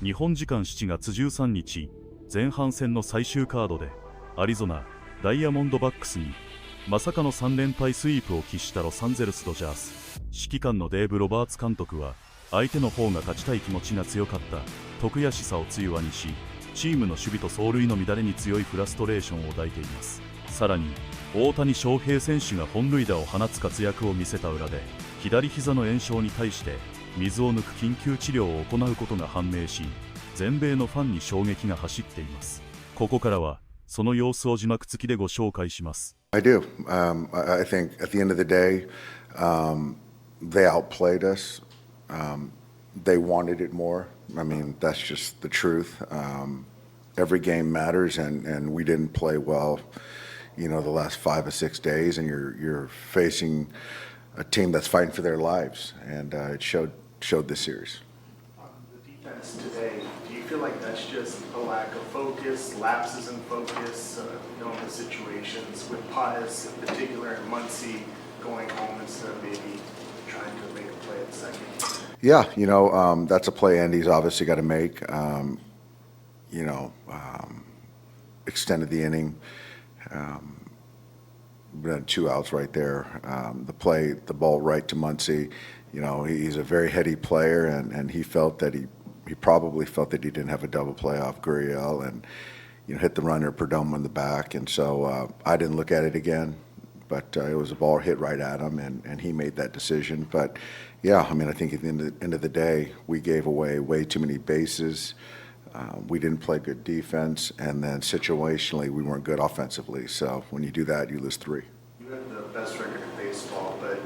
日本時間7月13日、前半戦の最終カードでアリゾナ・ダイヤモンドバックスにまさかの3連敗スイープを喫したロサンゼルスドジャース。指揮官のデーブ・ロバーツ監督は、相手の方が勝ちたい気持ちが強かった、と悔しさを強わにし、チームの守備と走塁の乱れに強いフラストレーションを抱いています。さらに大谷翔平選手が本塁打を放つ活躍を見せた裏で、左膝の炎症に対して水を抜く緊急治療を行うことが判明し、全米のファンに衝撃が走っています。ここからはその様子を字幕付きでご紹介します。I do. I think at the end of the day, they outplayed us. They wanted it more. I mean, that's just the truth. Every game matters, and we didn't play well, the last 5 or 6 days, and you're facing a team that's fighting for their lives, and it showed this series. The defense today, do you feel like that's just a lack of focus, lapses in focus, knowing the situations with Pius in particular and Muncy going home instead of maybe trying to make a play at second? Yeah, that's a play Andy's obviously got to make. Extended the inning. We had 2 outs right there. The ball right to Muncy. He's a very heady player, and he felt that he probably felt that he didn't have a double play off Gurriel, and hit the runner Perdomo in the back. And so I didn't look at it again, but it was a ball hit right at him, and he made that decision. But yeah, I think at the end of the day, we gave away way too many bases. We didn't play good defense, and then situationally, we weren't good offensively. So when you do that, you lose 3. You have the best record in baseball, but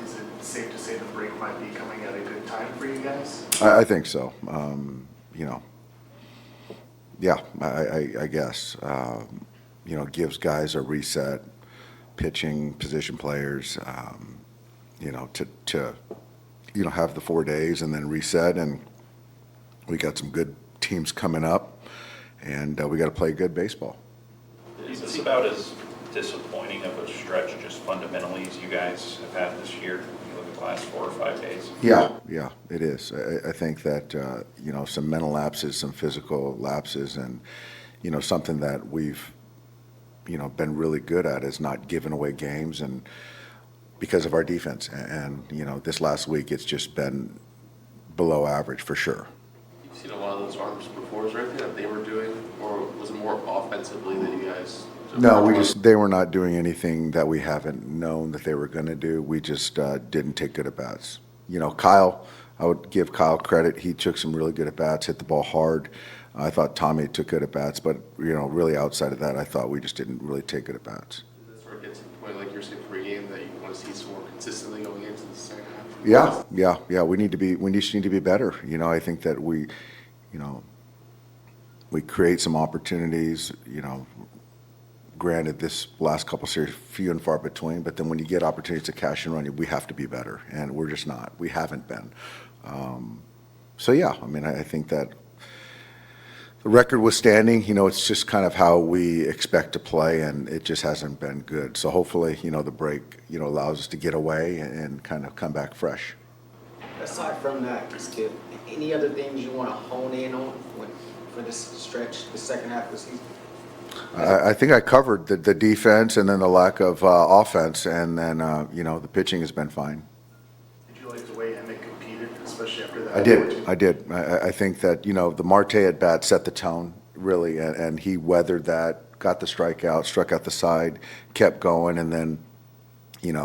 is it safe to say the break might be coming at a good time for you guys? I think so. Yeah, I guess. Gives guys a reset, pitching, position players, to have the 4 days and then reset. And we got some good teams coming up, and we got to play good baseball. Is this about as disappointing of a stretch just fundamentally as you guys have had this year? You look at the last 4 or 5 days. Yeah, it is. I think that some mental lapses, some physical lapses, and something that we've been really good at is not giving away games, and because of our defense. And this last week it's just been below average for sure. You've seen a lot of those arms before. Is there anything that they were doing, or was it more offensively that you guys? No, they were not doing anything that we haven't known that they were going to do. We just didn't take good at bats. Kyle, I would give Kyle credit. He took some really good at bats, hit the ball hard. I thought Tommy took good at bats, but really outside of that, I thought we just didn't really take good at bats. Does that sort of get to the point, like you're saying pregame, that you want to see some more consistently going into the second half? Yeah. We just need to be better. I think that we create some opportunities. Granted, this last couple series, few and far between, but then when you get opportunities to cash and run, we have to be better, and we're just not. We haven't been. I think that the record was standing. It's just kind of how we expect to play, and it just hasn't been good. So hopefully, the break, allows us to get away and kind of come back fresh. Aside from that, Skip, any other things you want to hone in on for this stretch, the second half of the season? I think I covered the defense and then the lack of offense, and then the pitching has been fine. Did you like the way Emmett competed, especially after that? I did. I think that the Marte at bat set the tone really, and he weathered that, got the strikeout, struck out the side, kept going, and then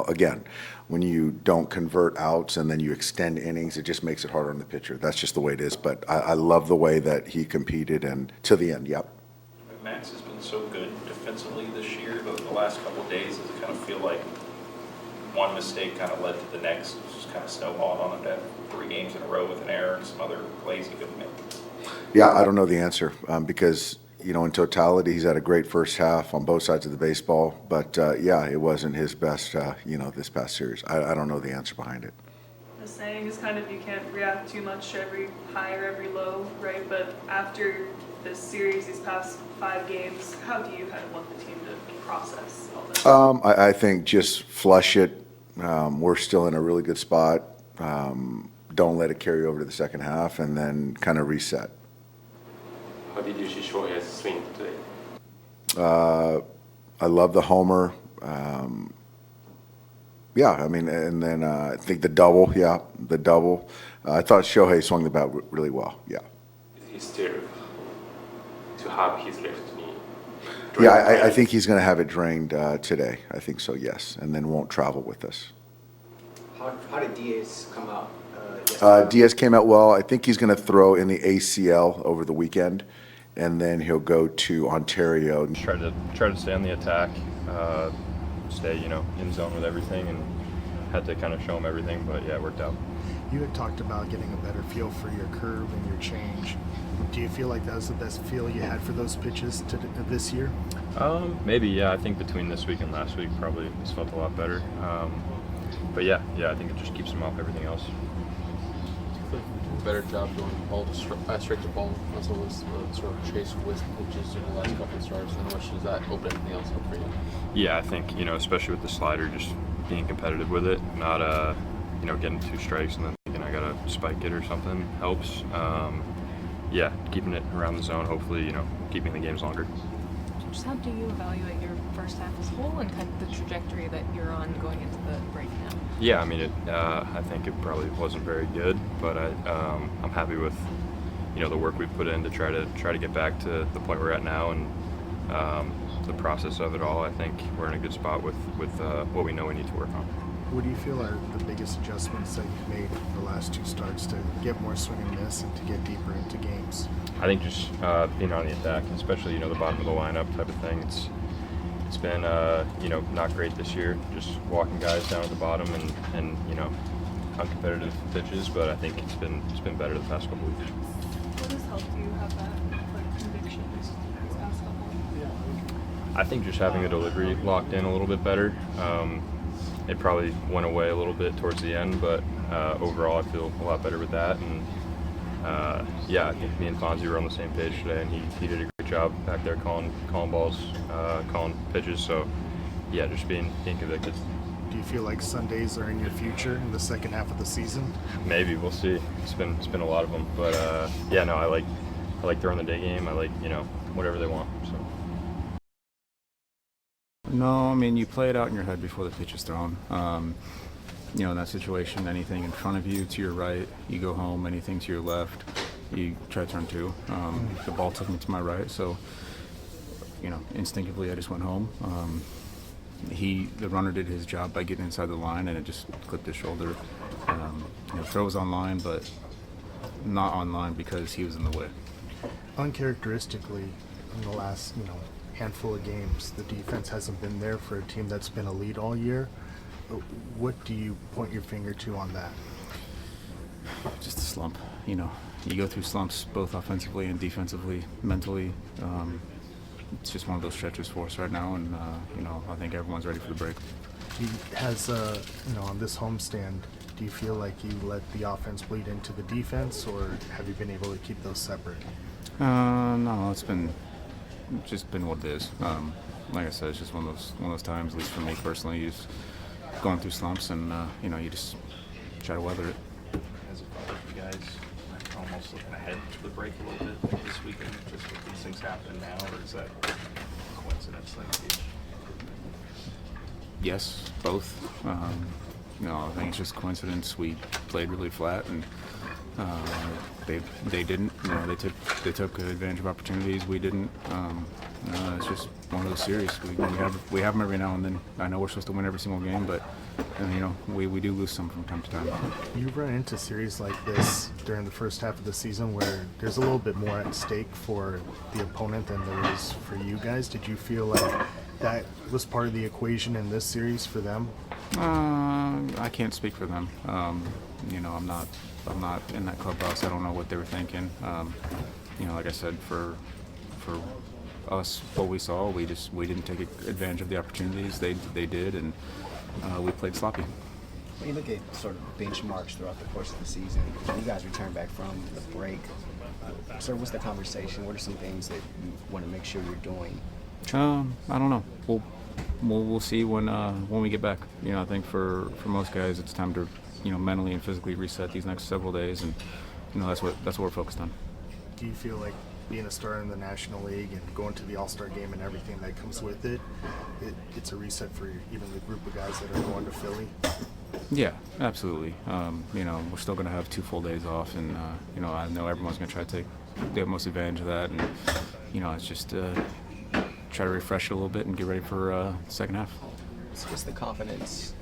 again, when you don't convert outs and then you extend innings, it just makes it harder on the pitcher. That's just the way it is. But I love the way that he competed, and to the end, yep. Max has been so good defensively this year, but the last couple of days, does it kind of feel like one mistake kind of led to the next? It's just kind of snowballed on him to have 3 games in a row with an error and some other plays he couldn't make. Yeah, I don't know the answer because, in totality, he's had a great first half on both sides of the baseball. But, it wasn't his best, this past series. I don't know the answer behind it. The saying is kind of you can't react too much to every high or every low, right? But after this series, these past 5 games, how do you kind of want the team to process all this? I think just flush it. We're still in a really good spot. don't let it carry over to the second half, and then kind of reset. How did you see Shohei's swing today? I love the homer. Yeah, I mean, and then I think the double. I thought Shohei swung the bat really well. Yeah. Is he still to have his left knee? Yeah, I think he's going to have it drained today. I think so, yes, and then won't travel with us. How did Diaz come out yesterday? Diaz came out well. I think he's going to throw in the ACL over the weekend, and then he'll go to Ontario. Try to stay on the attack, stay in zone with everything, and had to kind of show him everything. But yeah, it worked out. You had talked about getting a better feel for your curve and your change. Do you feel like that was the best feel you had for those pitches this year? Maybe, yeah. I think between this week and last week, probably this felt a lot better. But yeah, I think it just keeps him off everything else. Better job doing ball to straight to ball as well as sort of chase with pitches in the last couple of starts. And how much does that open anything else up for you? Yeah, I think especially with the slider, just being competitive with it, not getting 2 strikes and then thinking I gotta spike it or something helps. Yeah, keeping it around the zone, hopefully keeping the games longer. Just how do you evaluate your first half as a whole and kind of the trajectory that you're on going into the break now? Yeah, I mean, I think it probably wasn't very good, but I'm happy with the work we've put in to try to get back to the point we're at now, and the process of it all. I think we're in a good spot with what we know we need to work on. What do you feel are the biggest adjustments that you've made the last 2 starts to get more swing and miss and to get deeper into games? I think just being on the attack, especially the bottom of the lineup type of thing. It's been not great this year, just walking guys down at the bottom and uncompetitive pitches, but I think it's been better the past couple weeks. What has helped you have that conviction these past couple? I think just having the delivery locked in a little bit better. It probably went away a little bit towards the end, but overall I feel a lot better with that. And yeah, I think me and Fonzie were on the same page today, and he did a great job back there calling balls, calling pitches. So yeah, just being convicted. Do you feel like Sundays are in your future in the second half of the season? Maybe, we'll see. It's been a lot of them, but yeah, no, I like throwing the day game. I like whatever they want. So. No, I mean, you play it out in your head before the pitch is thrown. In that situation, anything in front of you to your right, you go home. Anything to your left, you try to turn 2. The ball took me to my right, so instinctively I just went home. The runner did his job by getting inside the line, and it just clipped his shoulder. Throw was on line, but not on line because he was in the way. Uncharacteristically, in the last handful of games, the defense hasn't been there for a team that's been a lead all year. What do you point your finger to on that? Just a slump. You go through slumps both offensively and defensively, mentally. It's just one of those stretches for us right now, and I think everyone's ready for the break. On this homestand, do you feel like you let the offense bleed into the defense, or have you been able to keep those separate? No, it's just been what it is. Like I said, it's just one of those times, at least for me personally, you're just going through slumps, and you just try to weather it. Has it felt like you guys almost looking ahead to the break a little bit this weekend, just with these things happening now, or is that coincidence like you? Yes, both. I think it's just coincidence. We played really flat, and they didn't. They took advantage of opportunities. We didn't. It's just one of those series. We have them every now and then. I know we're supposed to win every single game, but we do lose some from time to time. You've run into series like this during the first half of the season where there's a little bit more at stake for the opponent than there is for you guys. Did you feel like that was part of the equation in this series for them? I can't speak for them. I'm not in that clubhouse. I don't know what they were thinking. Like I said, for us, what we saw, we didn't take advantage of the opportunities. They did, and we played sloppy. When you look at sort of benchmarks throughout the course of the season, when you guys return back from the break, sort of what's the conversation? What are some things that you want to make sure you're doing? I don't know. We'll see when we get back. I think for most guys, it's time to mentally and physically reset these next several days, and that's what we're focused on. Do you feel like being a starter in the National League and going to the All-Star game and everything that comes with it's a reset for even the group of guys that are going to Philly? Yeah, absolutely. We're still going to have 2 full days off, and I know everyone's going to try to take the most advantage of that, and it's just try to refresh it a little bit and get ready for the second half. So what's the confidence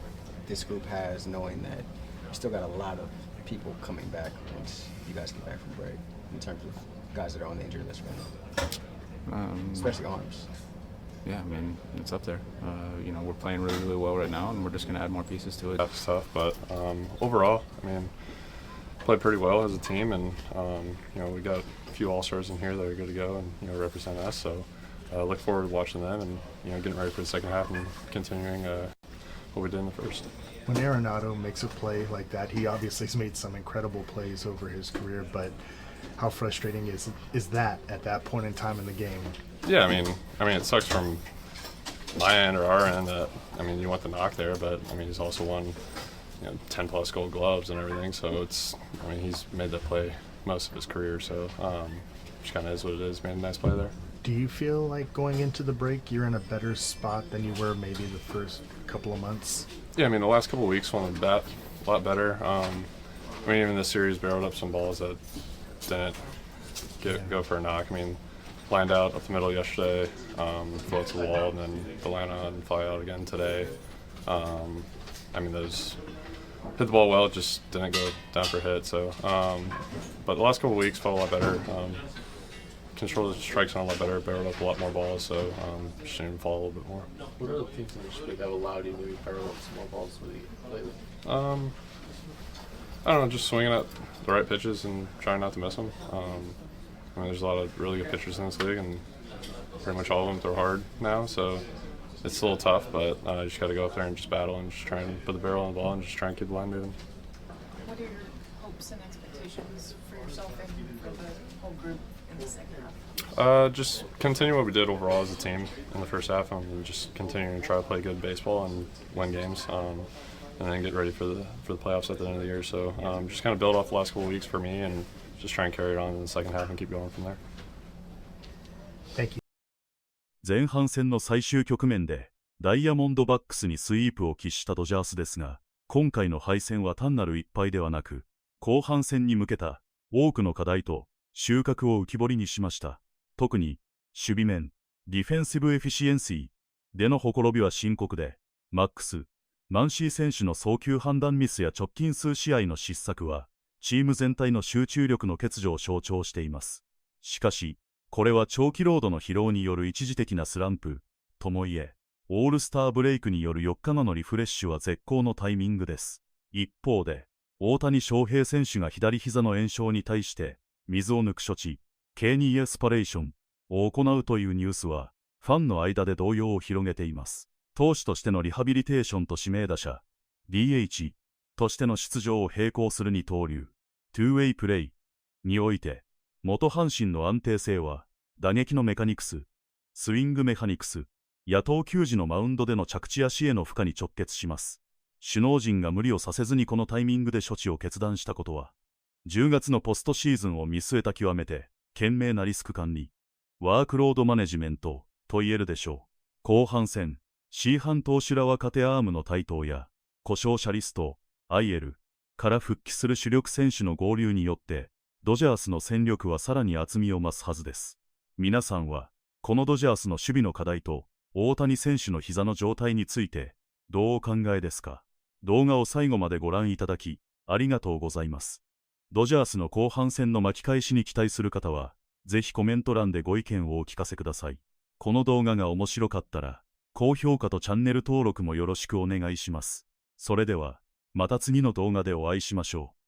this group has, knowing that you still got a lot of people coming back once you guys get back from break, in terms of guys that are on the injury list right now, especially arms? Yeah, it's up there. We're playing really, really well right now, and we're just going to add more pieces to it. That's tough, but overall, played pretty well as a team, and we got a few All-Stars in here that are good to go and represent us. So look forward to watching them and getting ready for the second half and continuing what we did in the first. When Arenado makes a play like that, he obviously has made some incredible plays over his career, but how frustrating is that at that point in time in the game? Yeah, it sucks from my end or our end that you want the knock there, but he's also won 10+ Gold Gloves and everything, so he's made that play most of his career, so just kind of is what it is. Made a nice play there. Do you feel like going into the break you're in a better spot than you were maybe the first couple of months? Yeah, the last couple of weeks went the bat a lot better. Even this series barreled up some balls that didn't go for a knock. Lined out up the middle yesterday, float to the wall, and then the line on and fly out again today. Those hit the ball well, it just didn't go down for a hit. So, but the last couple of weeks felt a lot better. Controlled the strikes on a lot better, barreled up a lot more balls, so just need to fall a little bit more. What are the things in the split that allowed you to maybe barrel up some more balls lately? I don't know, just swinging at the right pitches and trying not to miss them. There's a lot of really good pitchers in this league, and pretty much all of them throw hard now, so it's a little tough, but you just got to go up there and just battle and just try and put the barrel on the ball and just try and keep the line moving. What are your hopes and expectations for yourself and for the whole group in the second half? Just continue what we did overall as a team in the first half, and just continuing to try to play good baseball and win games, and then get ready for the playoffs at the end of the year. So just kind of build off the last couple of weeks for me and just try and carry it on in the second half and keep going from there. Thank you. 前半戦の最終局面でダイヤモンドバックスにスイープを喫したドジャースですが、今回の敗戦は単なる一敗ではなく、後半戦に向けた多くの課題と収穫を浮き彫りにしました。特に守備面、ディフェンシブエフィシエンシーでのほころびは深刻で、マンシー選手の送球判断ミスや直近数試合の失策は、チーム全体の集中力の欠如を象徴しています。しかし、これは長期ロードの疲労による一時的なスランプともいえ、オールスターブレイクによる4日後のリフレッシュは絶好のタイミングです。一方で、大谷翔平選手が左膝の炎症に対して水を抜く処置、ケーニーエスパレーションを行うというニュースは、ファンの間で動揺を広げています。投手としてのリハビリテーションと指名打者、DH としての出場を並行する二刀流、2way プレイにおいて、元阪神の安定性は、打撃のメカニクス、スイングメカニクス、野党球児のマウンドでの着地足への負荷に直結します。首脳陣が無理をさせずにこのタイミングで処置を決断したことは、10月のポストシーズンを見据えた極めて、賢明なリスク管理、ワークロードマネジメントと言えるでしょう。後半戦、C 班投手ら若手アームの台頭や、故障者リスト、IL から復帰する主力選手の合流によって、ドジャースの戦力はさらに厚みを増すはずです。皆さんは、このドジャースの守備の課題と、大谷選手の膝の状態について、どうお考えですか？動画を最後までご覧いただき、ありがとうございます。ドジャースの後半戦の巻き返しに期待する方は、ぜひコメント欄でご意見をお聞かせください。この動画が面白かったら、高評価とチャンネル登録もよろしくお願いします。それでは、また次の動画でお会いしましょう。